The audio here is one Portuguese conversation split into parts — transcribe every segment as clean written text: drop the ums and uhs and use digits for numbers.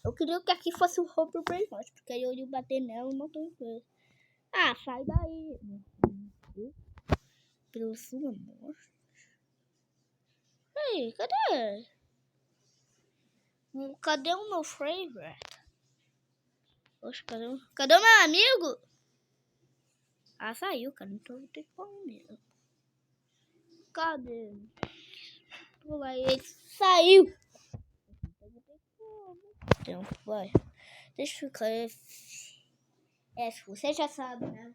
Eu queria que aqui fosse o Hope Brain Forte, porque aí eu ia bater nela e não tô em coisa. Ah, sai daí. Pela sua morte. Ei, cadê? Cadê o meu favorite? Poxa, cadê o meu amigo? Ah, saiu, cara. Então vou ter que pôr mesmo. Cadê? Pula ele. Saiu. Então, vai. Deixa eu ficar. Você já sabe, né?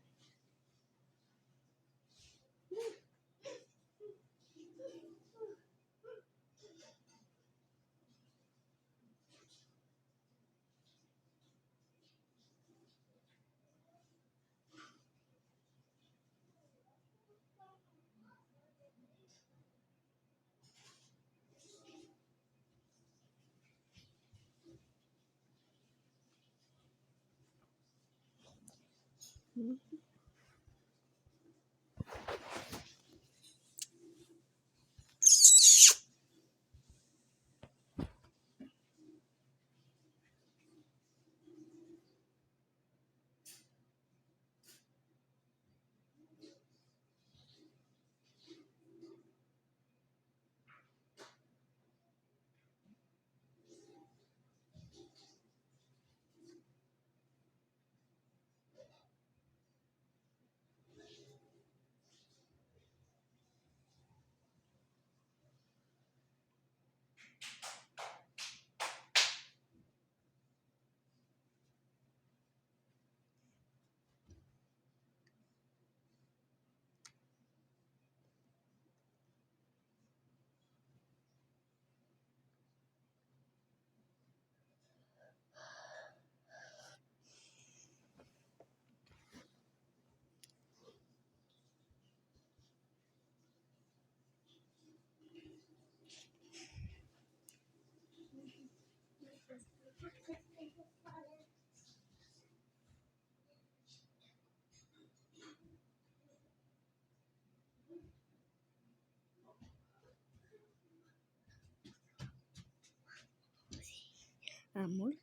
Amor.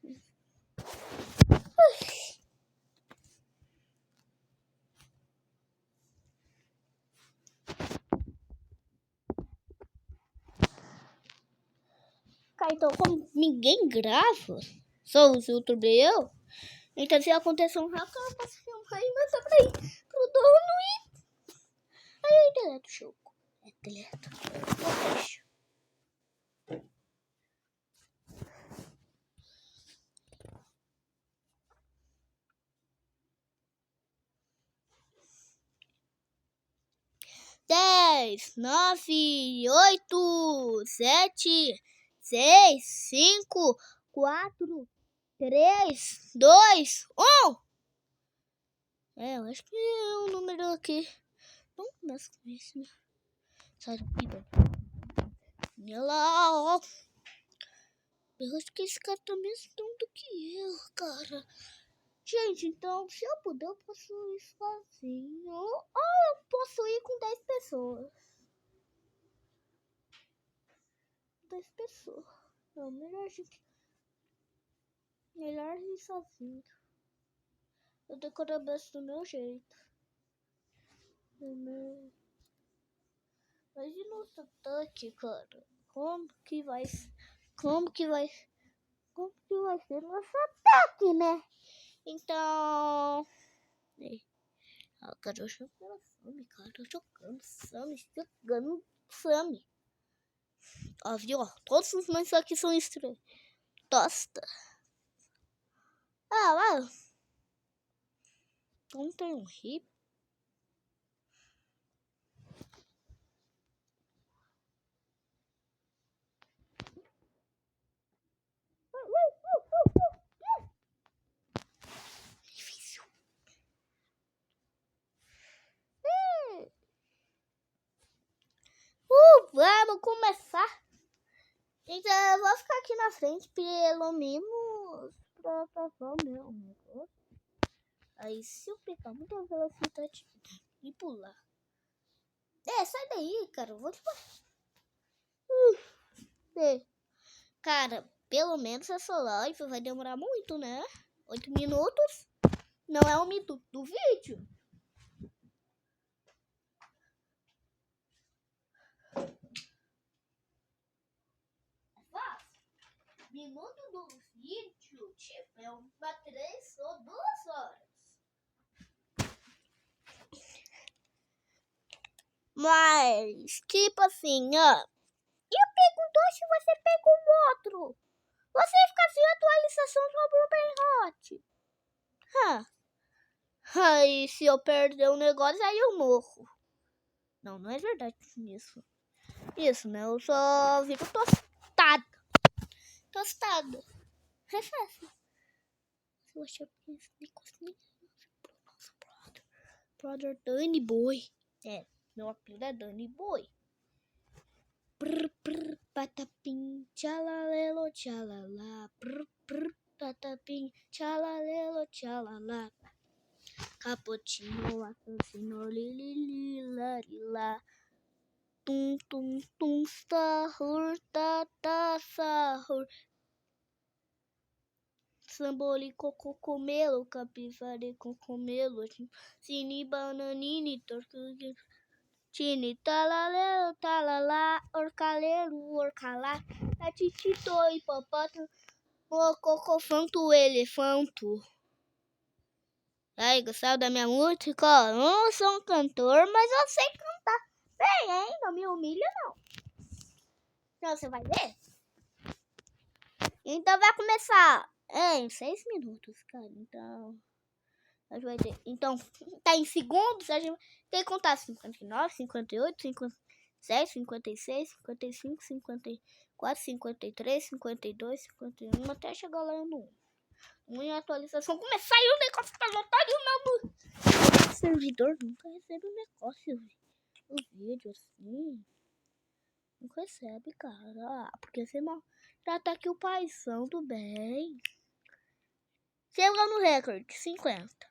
Cara, então como ninguém grava, só os youtubers eu, então se acontecer um hack, eu posso filmar e mandar pra ir pro dono e... Aí eu deleto o jogo. Deleto. Eu fecho. Dez, 9, 8, 7, 6, 5, 4, 3, 2, 1. Eu acho que é um número aqui. Vamos começar com isso, né? Sai daqui, velho. Olha lá. Eu acho que esse cara tá mesmo tonto que eu, cara. Gente, então, se eu puder, eu posso ir sozinho. Ou eu posso ir com 10 pessoas. 10 pessoas. Não, melhor ir sozinho. Eu decoro a besta do meu jeito. Mas e nosso ataque, cara? Como que vai ser nosso ataque, né? Então... cara, eu jogo pela Sammy, cara. Eu jogando Sammy. Ó, viu? Ó, todos os mães aqui são estranhos. Tosta. Ah, lá. Não tem um hip. Difícil. Vamos começar. Então, eu vou ficar aqui na frente, pelo menos pra passar o meu negócio. Aí, se eu pegar muita velocidade e pular. Sai daí, cara. Eu vou te... Cara, Pelo menos essa live vai demorar muito, né? 8 minutos. Não é 1 minuto do vídeo. É fácil. Minuto do vídeo, tipo, é uma 3 ou 2 horas. Mas, tipo assim, ó. Eu perguntou se você pegou um outro. Você fica sem atualização sobre o Benhot. Aí, se eu perder o negócio, aí eu morro. Não, não é verdade isso. Isso, né? Eu só viro tostado. Tostado. É fácil. Se eu achar que esse negócio nosso brother Danny Boy. É, meu apelido é Danny Boy. Patapim, tchalalelo, tchalala. Patapim, tchalalelo, tchalala. Cappuccino, assassino, lililililila. Tum, tum, tum, sahur, tata, sahur. Samboli, cocomelo, capivare, cocomelo. Sini, bananini, tortuga. Tini, talalelo, talala, orcalelo, orcalá. Atitito, hipopótamo, cocofanto, elefanto. Aí, gostaram da minha música? Eu não sou um cantor, mas eu sei cantar. Bem, hein? Não me humilha, não. Então, você vai ver? Então, vai começar em 6 minutos, cara. Então, a gente vai ter... Então, tá em segundos, a gente tem que contar 59, 58, 57, 56, 55, 54, 53, 52, 51, até chegar lá no 1. Em atualização, começar e o negócio tá lotado e o meu servidor nunca recebe um negócio, o vídeo assim. Não recebe, cara. Porque você já tá aqui o paizão do bem. Chega no recorde, 50.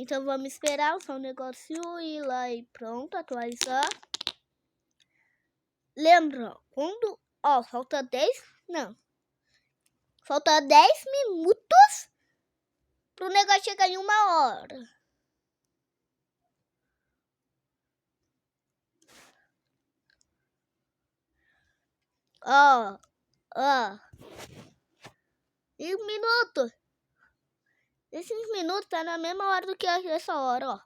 Então vamos esperar o seu negócio ir lá e pronto, atualizar. Lembra, quando... Ó, falta 10... Não. Falta 10 minutos pro negócio chegar em 1 hora. Ó. E 1 minuto. Esses minutos tá na mesma hora do que essa hora, ó.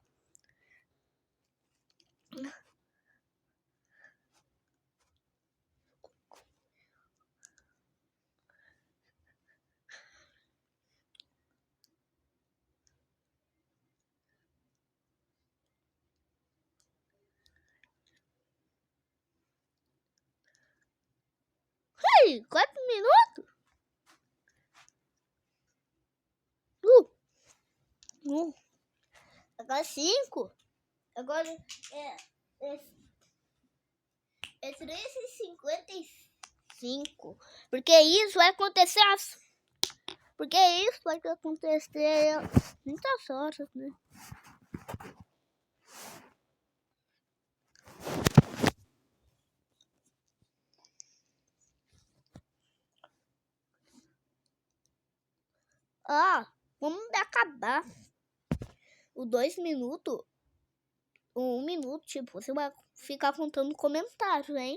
Ei, 4 minutos? Agora 5. Agora é 3h55. Porque isso vai acontecer. Porque isso vai acontecer muitas horas, né? Vamos acabar os 2 minutos. 1 minuto, tipo, você vai ficar contando comentários, hein?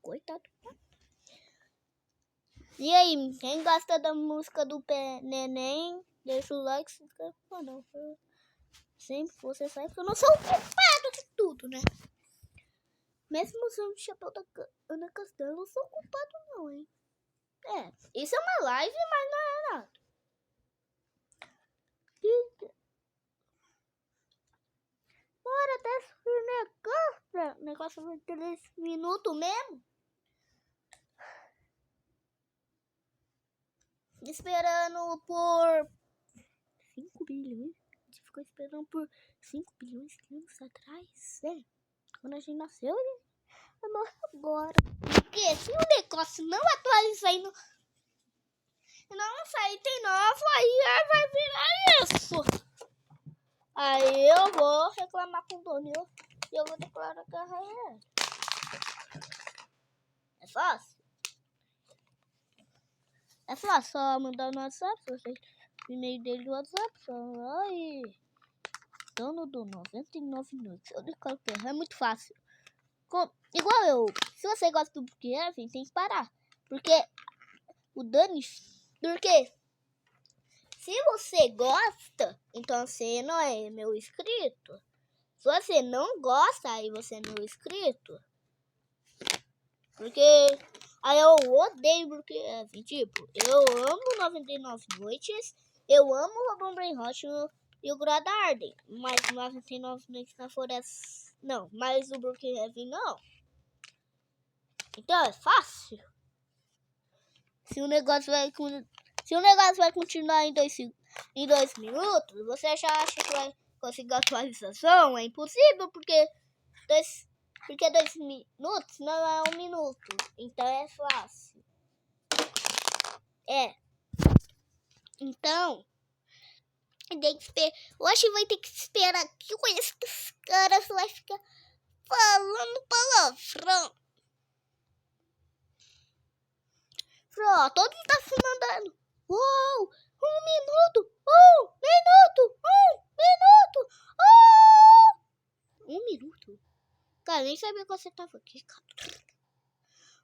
Coitado. E aí, quem gosta da música do Neném, deixa o like, se inscreve no canal. Sempre você sabe que eu não sou o culpado de tudo, né? Mesmo usando o chapéu da Ana Castelo, eu não sou culpado não, hein? Isso é uma live, mas não é nada. Bora até o negócio vai 3 minutos mesmo. Esperando por 5 bilhões. A gente ficou esperando por 5 bilhões de anos atrás. Quando a gente nasceu, ele morreu agora. Por quê? se o negócio não atualizar e não sair tem novo, aí vai virar isso. Aí eu vou reclamar com o dono e eu vou declarar guerra a ele. É fácil. É fácil, só mandar no WhatsApp, vocês, o e-mail dele do WhatsApp, só aí. Dono do 99 minutos. Eu declaro guerra, é muito fácil. Igual eu, se você gosta do Kevin, tem que parar. Porque o Dani, porque se você gosta, então você não é meu inscrito. Se você não gosta, aí você é meu inscrito. Porque aí eu odeio o Kevin. Tipo, eu amo 99 noites, eu amo o Robão Brain Hot e o Grada Arden. Mas 99 noites na floresta, não. Mas o Brookhaven não. Então é fácil. Se o negócio vai continuar em 2 minutos, você já acha que vai conseguir atualização? É impossível, porque 2 minutos não é 1 minuto. Então é fácil. Então, hoje vai ter que esperar que eu conheço que os caras vai ficar falando palavrão. Ó, todo mundo tá se mandando. Uou! 1 minuto! 1 minuto! 1 minuto! 1 minuto? Cara, nem sabia que você tava aqui, cara.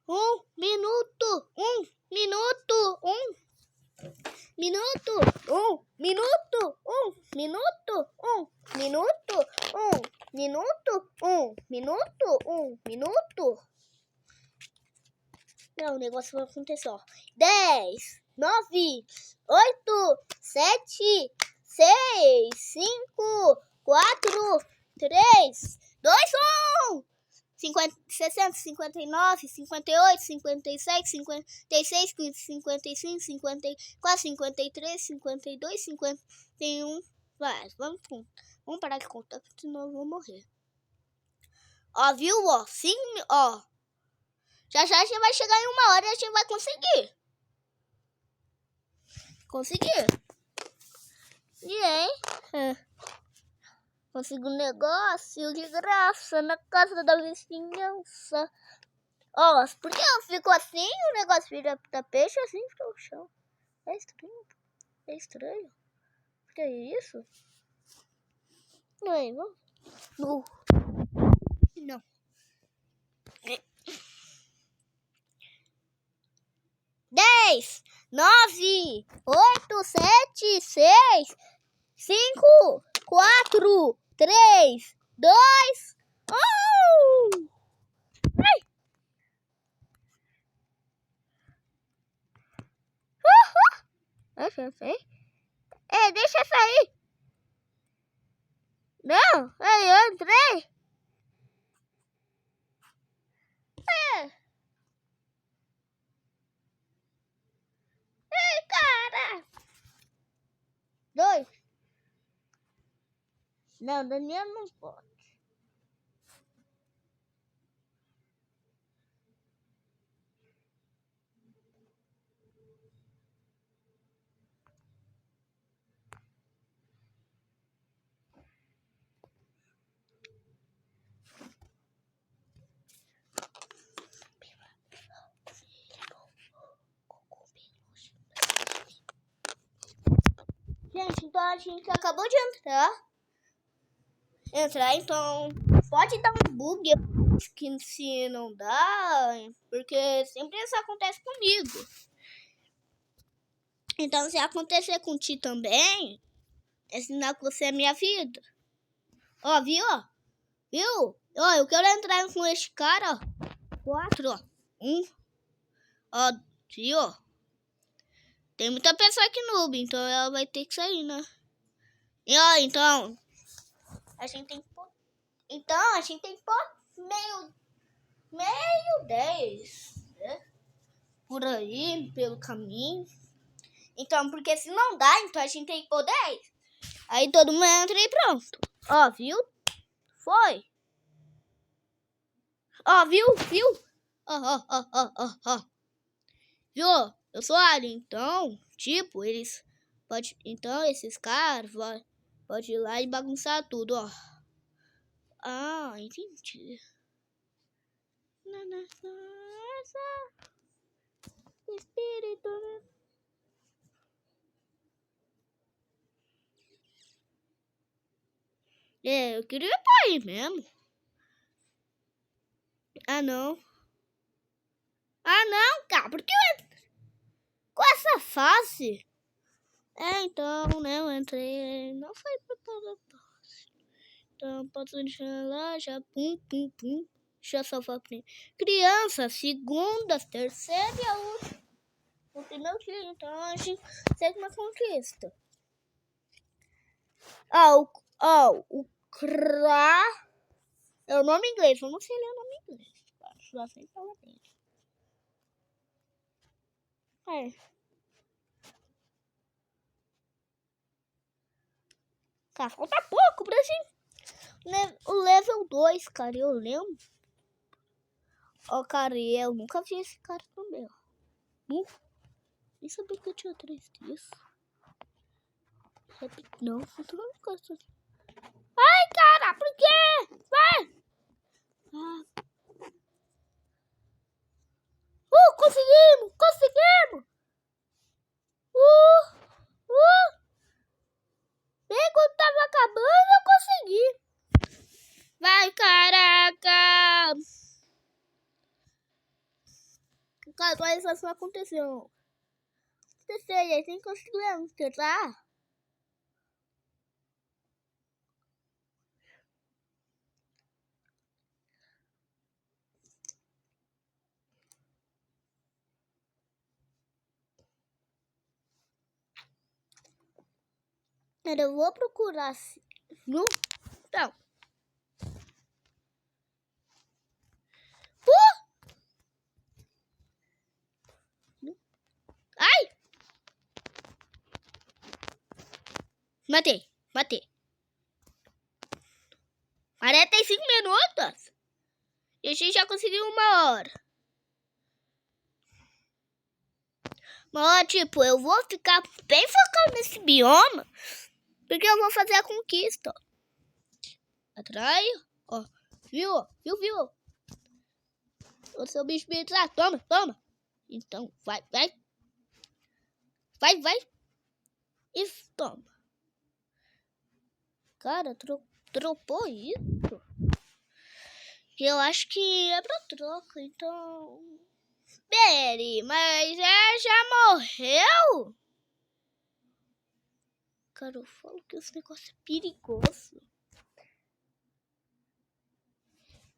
1 minuto! 1 minuto! 1 minuto! 1 minuto! 1 minuto! 1 minuto! 1 minuto! 1 minuto! 1 minuto! Não, o negócio vai acontecer, ó. 10, 9, 8, 7, 6, 5, 4, 3, 2, 1. 50, 60, 59, 58, 57, 56, 55, 54, 53, 52, 51. Vai, vamos parar de contar, senão eu vou morrer. Ó, viu? Ó, 5, ó. Já a gente vai chegar em 1 hora e a gente vai conseguir. E aí? Consegui um negócio de graça na casa da vizinhança. Ó, por que eu fico assim? O negócio vira tapete assim fica no chão. É estranho. É estranho. O que é isso? Não é, não? Não. 10, 9, 8, 7, 6, 5, 4, 3, 2, 1. Ai. Deixa eu sair. Deixa eu sair. Não, eu entrei. Cara. 2. Não, Daniel não pode. Gente, então a gente acabou de entrar, então pode dar um bug que se não dá, porque sempre isso acontece comigo. Então se acontecer com ti também, é sinal que você é minha vida. Ó, viu? Viu? Ó, eu quero entrar com este cara, ó. 4, ó. 1. Ó, viu? Tem muita pessoa aqui noob, então ela vai ter que sair, né? E ó, então a gente tem que pôr. Então a gente tem que pôr meio 10, né? Por aí, pelo caminho. Então, porque se não dá, então a gente tem que pôr 10. Aí todo mundo entra e pronto. Ó, viu? Foi. Ó, viu? Viu? Eu sou alien, então, tipo, então esses caras pode ir lá e bagunçar tudo, ó. Ah, entendi. Espírito, né? Eu queria ir pra aí mesmo. Ah, não, cara, por que com essa fase? Então, né, eu entrei, não foi preparado. Então, posso deixar lá, já, pum. Deixa eu só falar criança, segunda, terceira e a última. O primeiro filho, então a gente segue uma conquista. O Kra é o nome inglês, eu não sei ler o nome inglês. Só sei falar dele. Cara, falta pouco pra gente. O level 2, cara, eu lembro. Cara, eu nunca vi esse cara também, ó. Nem sabia que eu tinha 3 dias. Não, eu não gosto. Ai, cara, por quê? Vai! Conseguimos! Bem quando tava acabando, eu consegui. Vai, caraca! A atualização aconteceu. E aí, tem que conseguir, tá? Eu vou procurar. Não? Então. Ai! Matei. 45 minutos? E a gente já conseguiu 1 hora. Mas, tipo, eu vou ficar bem focado nesse bioma. Porque eu vou fazer a conquista. Atrai. Ó. Viu? O seu bicho me traz. Toma. Então, vai. Isso, toma. Cara, dropou isso? Eu acho que é pra troca, então... Peraí, mas já morreu? Cara, eu falo que esse negócio é perigoso.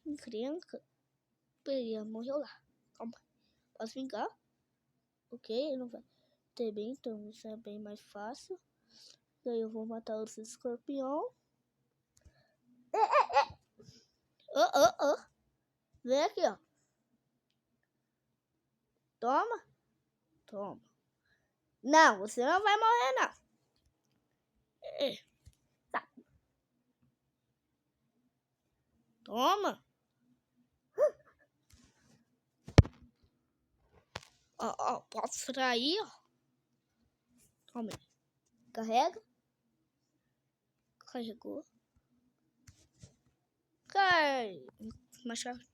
Encrenca. Peraí, morreu lá. Calma. Posso vingar? Ok, não vai ter bem, então isso é bem mais fácil. Daí eu vou matar os escorpião. Vem aqui, ó. Toma. Não, você não vai morrer, não. Tá. Toma. Ó, posso extrair, ó. Toma. Carrega. Carregou. Cai. Machado.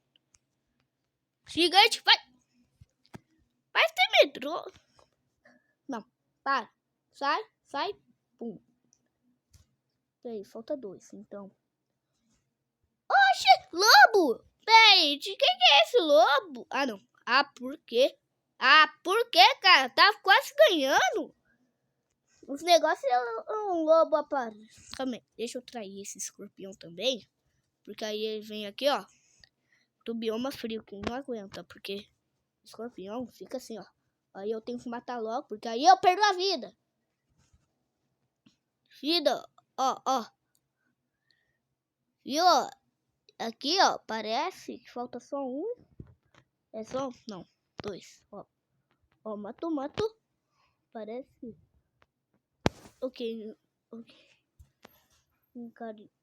Gigante, vai. Vai ter metrô. Não, para. Sai. Pum. Peraí, falta 2, então. Oxe, lobo! Peraí, de quem que é esse lobo? Ah, não. Por quê? Por quê, cara? Tá quase ganhando. Os negócios é um lobo aparece. Calma aí, deixa eu trair esse escorpião também. Porque aí ele vem aqui, ó. Do bioma frio, que não aguenta. Porque o escorpião fica assim, ó. Aí eu tenho que matar logo, porque aí eu perdo a vida. Ó. Viu? Aqui, ó, parece que falta só 1. É só... Não, 2. Ó, mato. Parece... Ok.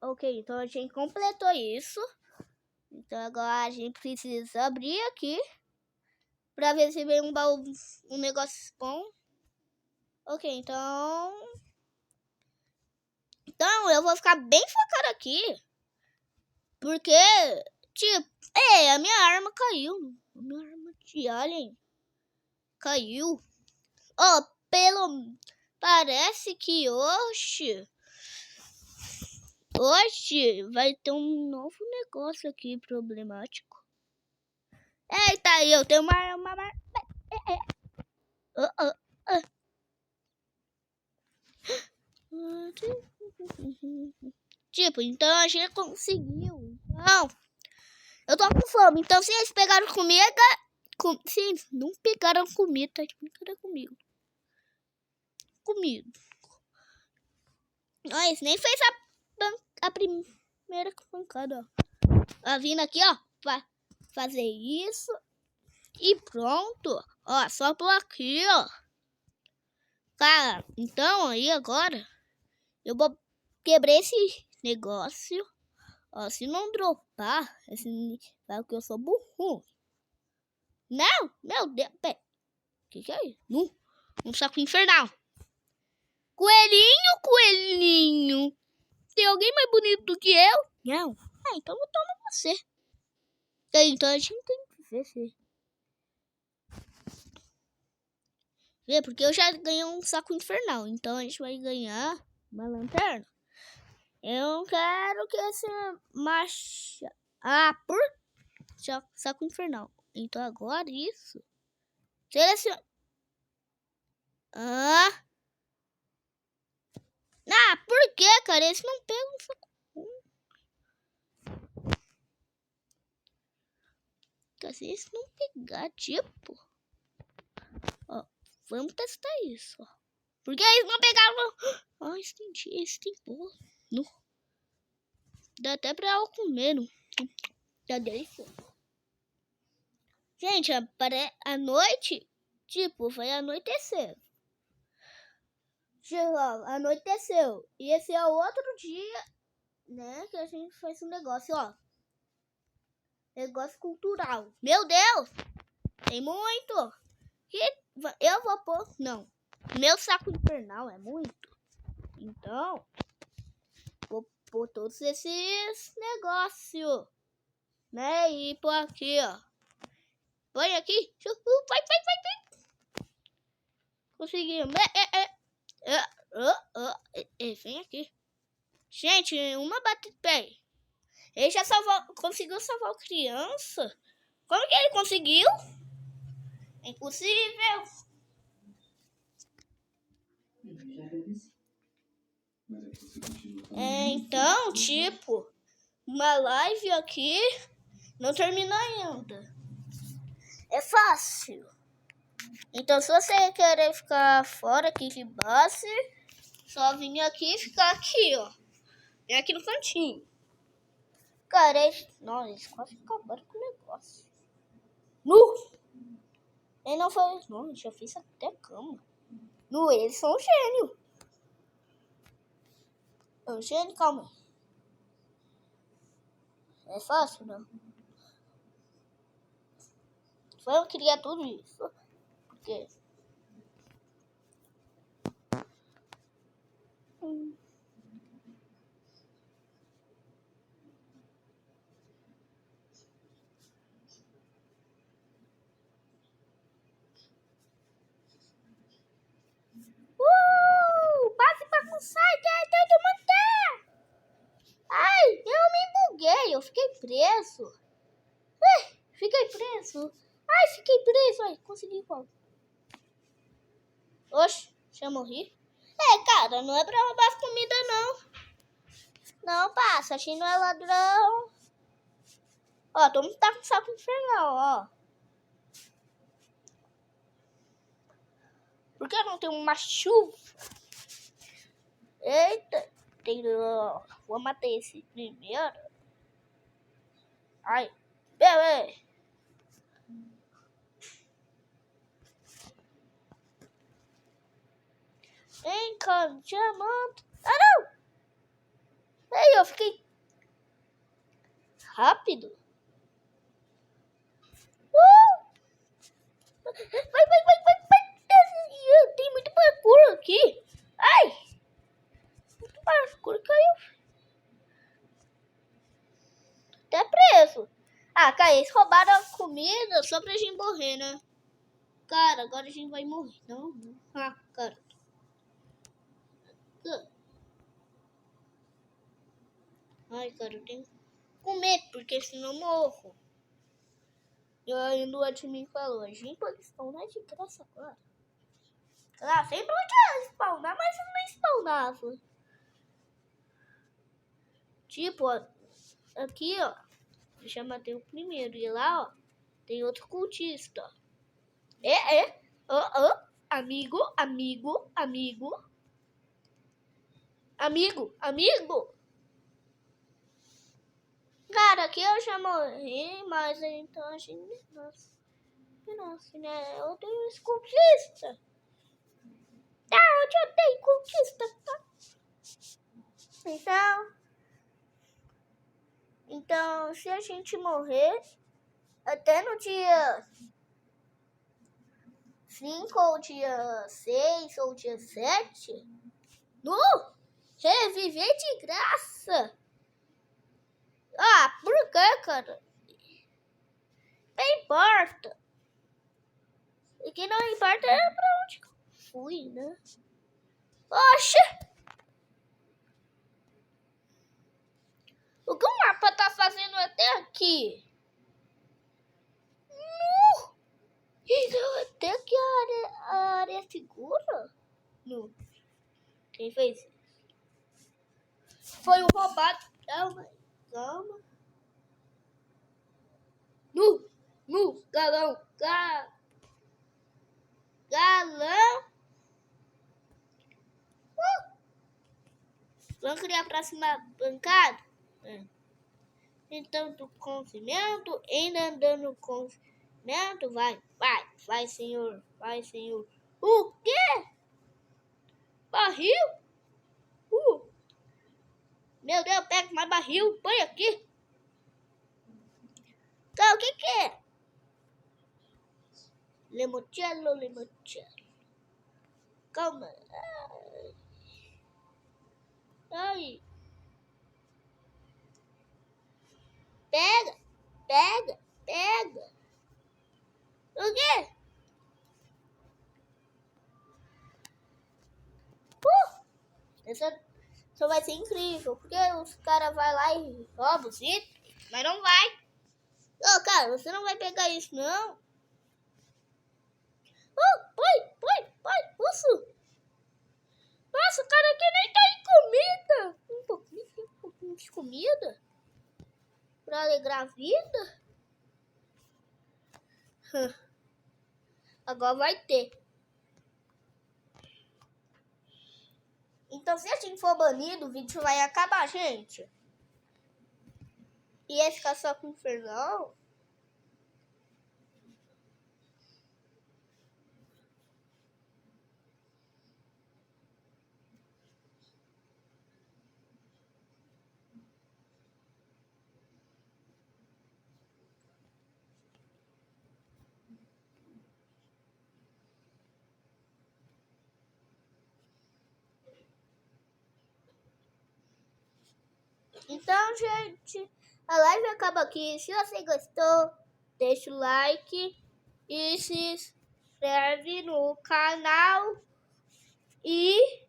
Ok, então a gente completou isso. Então agora a gente precisa abrir aqui. Pra ver se vem um baú, um negócio bom. Ok, então eu vou ficar bem focado aqui. Porque, tipo, a minha arma caiu. A minha arma de alien caiu. Ó, parece que hoje vai ter um novo negócio aqui problemático. Eita, eu tenho uma... Tipo, então a gente conseguiu. Não, eu tô com fome. Então se eles pegaram comida... Sim, não pegaram comida, tá de brincadeira comigo. Comigo. Mas nem fez a primeira pancada, ó. Vindo aqui, ó, pra fazer isso. E pronto. Ó, só por aqui, ó. Cara, então aí agora eu vou quebrar esse negócio. Ó, se não dropar, vai que eu sou burro. Não, meu Deus, pera. Que é isso? Um saco infernal. Coelhinho. Tem alguém mais bonito do que eu? Não. Então eu tomo você. Então a gente tem que ver se... Porque eu já ganhei um saco infernal. Então a gente vai ganhar uma lanterna. Eu não quero que esse macho... por saco infernal. Então agora isso. Seleciona. Por que, cara? Esse não pega um saco. Se esse não pegar, tipo... Ó, vamos testar isso, ó. Porque eles não pegaram... esse tem porra. Não. Dá até pra eu comer, não. Já dei fome. Gente, a noite, tipo, vai anoitecer. Anoiteceu. E esse é o outro dia, né, que a gente faz um negócio, ó. Negócio cultural. Meu Deus! Tem muito. Eu vou pôr... Não. Meu saco infernal é muito. Então, vou pôr todos esses negócios. Né? E pôr aqui, ó. Põe aqui. Vai. Conseguimos. Vem aqui. Gente, uma batida. Ele já conseguiu salvar o criança. Como que ele conseguiu? É impossível. Então, tipo, uma live aqui não terminou ainda. É fácil. Então, se você querer ficar fora aqui de base, só vir aqui e ficar aqui, ó. E aqui no cantinho. Cara, eles quase acabaram com o negócio. Ele não foi... Não, já fiz até cama. Eles são um gênio. É um gênio, calma. É fácil, não? Foi eu que queria tudo isso. Porque... Passe pra console, todo mundo tá! Ai, eu me buguei, eu fiquei preso. Fiquei preso. Ai, consegui qual? Oxe, já morri. Cara, não é pra roubar as comidas, não. Não, passa, a gente não é ladrão. Ó, todo mundo tá com saco infernal, ó. Por que não tem uma chuva? Eita, vou matar esse primeiro. Ai, bebê. Encantamento. Não! Eu fiquei rápido. Ah, eles roubaram a comida só pra gente morrer, né? Cara, agora a gente vai morrer. Não. Ah, cara. Ai, cara, eu tenho que comer, porque senão eu morro. E ainda o admin falou, a gente pode spawnar de graça agora. Ah, sempre podia spawnar, mas não spawnava. Tipo, ó, aqui, ó. Eu já matei o primeiro. E lá, ó, tem outro cultista. Amigo. Cara, aqui eu já morri, mas então a gente... Nossa, né? Eu tenho esse cultista. Ah, eu já tenho cultista, tá? Então, se a gente morrer, até no dia 5 ou dia 6 ou dia 7, reviver de graça. Ah, por que, cara? Não importa. O que não importa é pra onde eu fui, né? Oxe! O que o mapa tá fazendo até aqui? Então, até que a área é segura? Não. Quem fez isso? Foi um roubado. Calma. Galão. Galão. Vamos criar a próxima bancada? Então, do conhecimento, ainda andando com conhecimento, vai, senhor. O quê? Barril? Meu Deus, pega mais barril, põe aqui. Então, o que é? Limoncello. Calma. Ai. Pega. O quê? Isso vai ser incrível, porque os caras vão lá e roubam os itens, mas não vai. Ô, cara, você não vai pegar isso, não? Põe, uso. Nossa, o cara aqui nem tá em comida. Um pouquinho de comida. Pra alegrar a vida. Agora vai ter. Então, se a gente for banido, o vídeo vai acabar, gente. E ia ficar só com o Infernal. Então, gente, a live acaba aqui. Se você gostou, deixa o like e se inscreve no canal. E